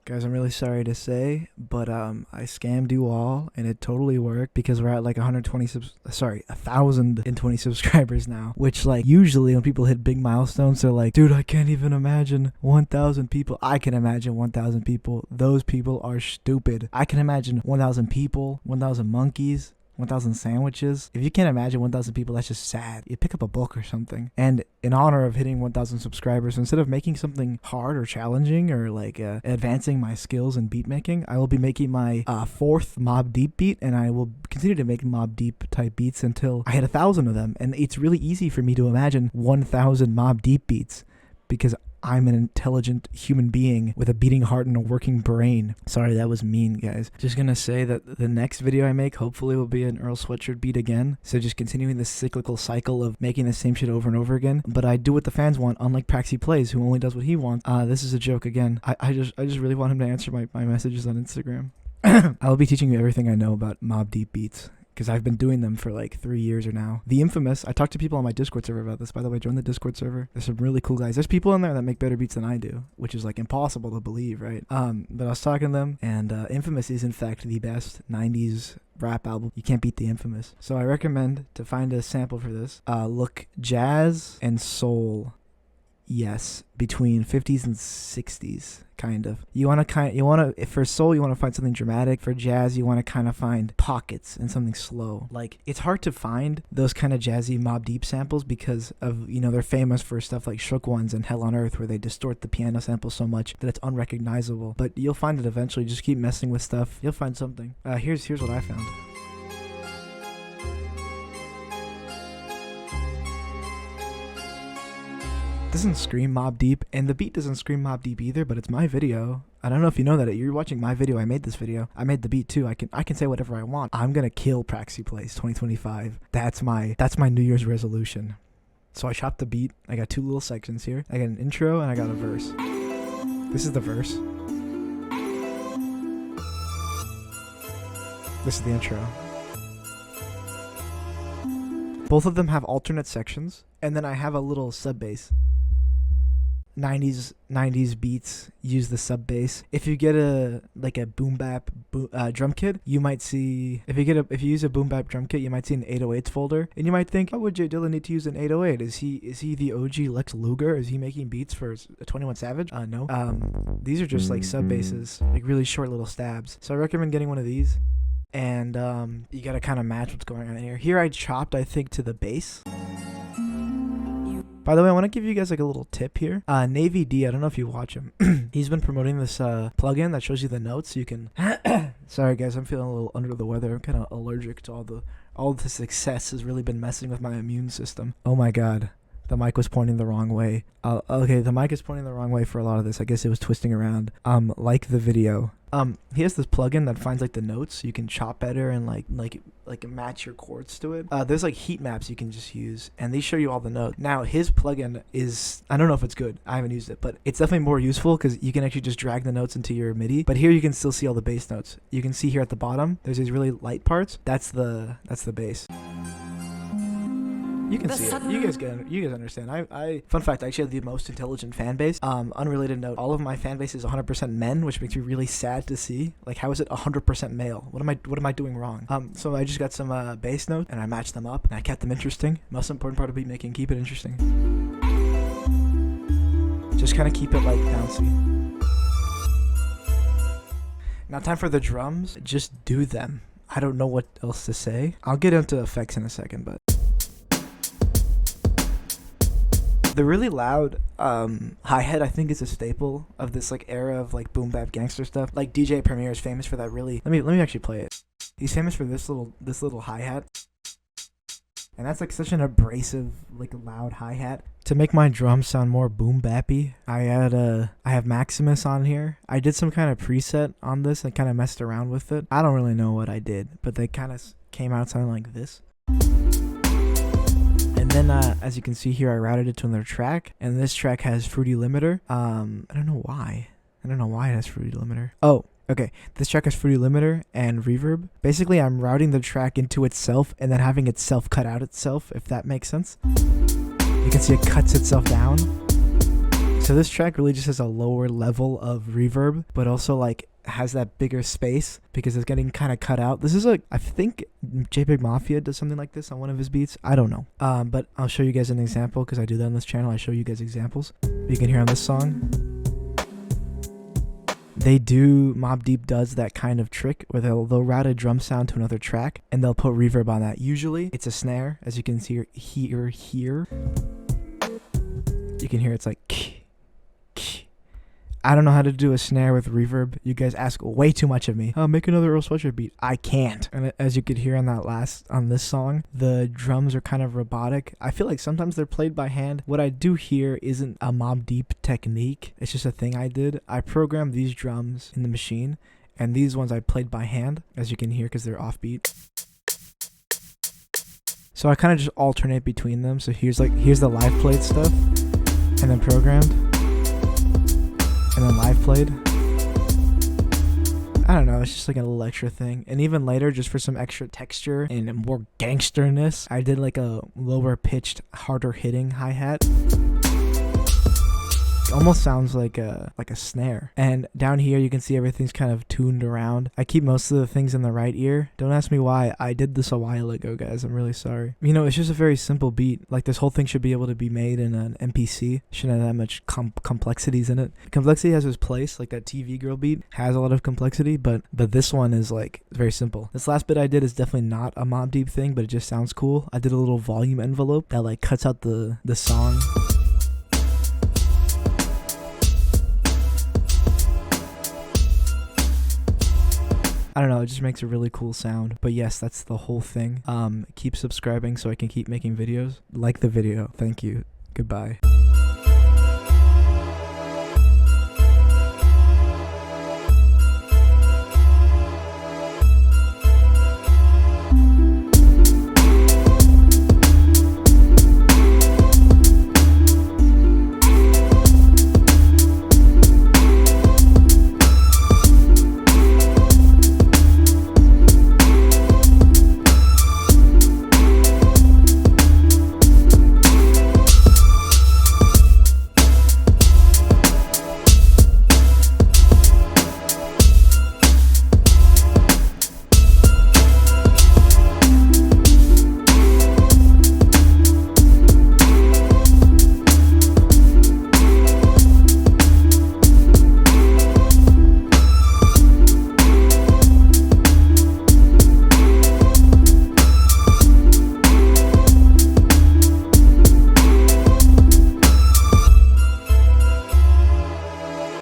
Guys, I'm really sorry to say, but I scammed you all, and it totally worked because we're at like 1,020 subscribers now. Which, like, usually when people hit big milestones, they're like, dude, I can't even imagine 1,000 people. I can imagine 1,000 people. Those people are stupid. I can imagine 1,000 people, 1,000 monkeys, 1,000 sandwiches. If you can't imagine 1,000 people, that's just sad. You pick up a book or something. And in honor of hitting 1,000 subscribers, instead of making something hard or challenging or like advancing my skills in beat making, I will be making my fourth Mobb Deep beat, and I will continue to make Mobb Deep type beats until I hit 1,000 of them. And it's really easy for me to imagine 1,000 Mobb Deep beats because I'm an intelligent human being with a beating heart and a working brain. Sorry, that was mean, guys. Just gonna say that the next video I make hopefully will be an Earl Sweatshirt beat again. So just continuing this cyclical cycle of making the same shit over and over again. But I do what the fans want, unlike Praxi Plays, who only does what he wants. This is a joke again. I just really want him to answer my messages on Instagram. I will be teaching you everything I know about Mobb Deep beats, because I've been doing them for like 3 years or now. The infamous, I talked to people on my Discord server about this, by the way. Join the Discord server. There's some really cool guys. There's people in there that make better beats than I do, which is like impossible to believe, right? But I was talking to them, and Infamous is in fact the best 90s rap album. You can't beat the Infamous. So I recommend to find a sample for this. Look jazz and soul. Yes, between 50s and 60s, kind of. For soul, you want to find something dramatic. For jazz, you want to kind of find pockets and something slow. Like, it's hard to find those kind of jazzy Mobb Deep samples because of, they're famous for stuff like Shook Ones and Hell on Earth, where they distort the piano sample so much that it's unrecognizable. But you'll find it eventually. Just keep messing with stuff. You'll find something. Here's what I found. Doesn't scream Mobb Deep, and the beat doesn't scream Mobb Deep either, but it's my video. I don't know if you know that. You're watching my video. I made this video. I made the beat too. I can say whatever I want. I'm gonna kill Praxi Plays 2025. That's my New Year's resolution. So I chopped the beat. I got two little sections here. I got an intro and I got a verse. This is the verse. This is the intro. Both of them have alternate sections, and then I have a little sub bass. 90s beats use the sub bass. If you get a Boombap drum kit, you might see, if you use a Boombap drum kit, you might see an 808s folder, and you might think, oh, would Jay Dilla need to use an 808? Is he the OG Lex Luger? Is he making beats for 21 Savage? No. These are just like sub basses, like really short little stabs. So I recommend getting one of these. And you gotta kind of match what's going on here. Here I chopped, I think, to the bass. By the way, I want to give you guys like a little tip here. Navy D, I don't know if you watch him. He's been promoting this plugin that shows you the notes. So you can. Sorry guys, I'm feeling a little under the weather. I'm kind of allergic to all the success has really been messing with my immune system. Oh my god. The mic was pointing the wrong way. Okay, the mic is pointing the wrong way for a lot of this. I guess it was twisting around. Like the video. He has this plugin that finds like the notes so you can chop better and like match your chords to it. There's like heat maps you can just use, and they show you all the notes. Now his plugin is, I don't know if it's good. I haven't used it, but it's definitely more useful because you can actually just drag the notes into your MIDI. But here you can still see all the bass notes. You can see here at the bottom, there's these really light parts. That's the bass. You can see it. You guys understand. Fun fact, I actually have the most intelligent fan base. Unrelated note, all of my fan base is 100% men, which makes me really sad to see. Like, how is it 100% male? What am I doing wrong? So I just got some bass notes and I matched them up and I kept them interesting. Most important part of beat making, keep it interesting. Just kind of keep it like bouncy. Now time for the drums. Just do them. I don't know what else to say. I'll get into effects in a second, but the really loud hi-hat, I think, is a staple of this like era of like boom bap gangster stuff. Like DJ Premier is famous for that. Really, let me actually play it. He's famous for this little hi-hat, and that's like such an abrasive, like loud hi-hat. To make my drums sound more boom bappy, I have Maximus on here. I did some kind of preset on this and kind of messed around with it. I don't really know what I did, but they kind of came out sounding like this. And then, as you can see here, I routed it to another track, and this track has Fruity Limiter. I don't know why it has Fruity Limiter. Oh, okay. This track has Fruity Limiter and reverb. Basically, I'm routing the track into itself and then having itself cut out itself, if that makes sense. You can see it cuts itself down. So this track really just has a lower level of reverb, but also like has that bigger space because it's getting kind of cut out. This is like, I think JPEG Mafia does something like this on one of his beats. I don't know. But I'll show you guys an example because I do that on this channel. I show you guys examples. You can hear on this song. Mobb Deep does that kind of trick where they'll route a drum sound to another track and they'll put reverb on that. Usually it's a snare, as you can see here. You can hear it's like I don't know how to do a snare with reverb. You guys ask way too much of me. Oh, make another Earl Sweatshirt beat. I can't. And as you could hear on this song, the drums are kind of robotic. I feel like sometimes they're played by hand. What I do here isn't a Mobb Deep technique. It's just a thing I did. I programmed these drums in the machine, and these ones I played by hand, as you can hear, because they're offbeat. So I kind of just alternate between them. So here's the live played stuff, and then programmed. And then live played. I don't know, it's just like a little extra thing. And even later, just for some extra texture and more gangsterness, I did like a lower pitched, harder hitting hi-hat. It almost sounds like a snare. And down here you can see everything's kind of tuned around. I keep most of the things in the right ear. Don't ask me why. I did this a while ago, guys. I'm really sorry. You know, it's just a very simple beat. Like, this whole thing should be able to be made in an MPC. Shouldn't have that much complexities in it. Complexity has its place. Like that TV girl beat has a lot of complexity, but this one is like very simple. This last bit I did is definitely not a Mobb Deep thing, but it just sounds cool. I did a little volume envelope that like cuts out the song. I don't know, it just makes a really cool sound. But yes, that's the whole thing. Keep subscribing so I can keep making videos. Like the video. Thank you. Goodbye.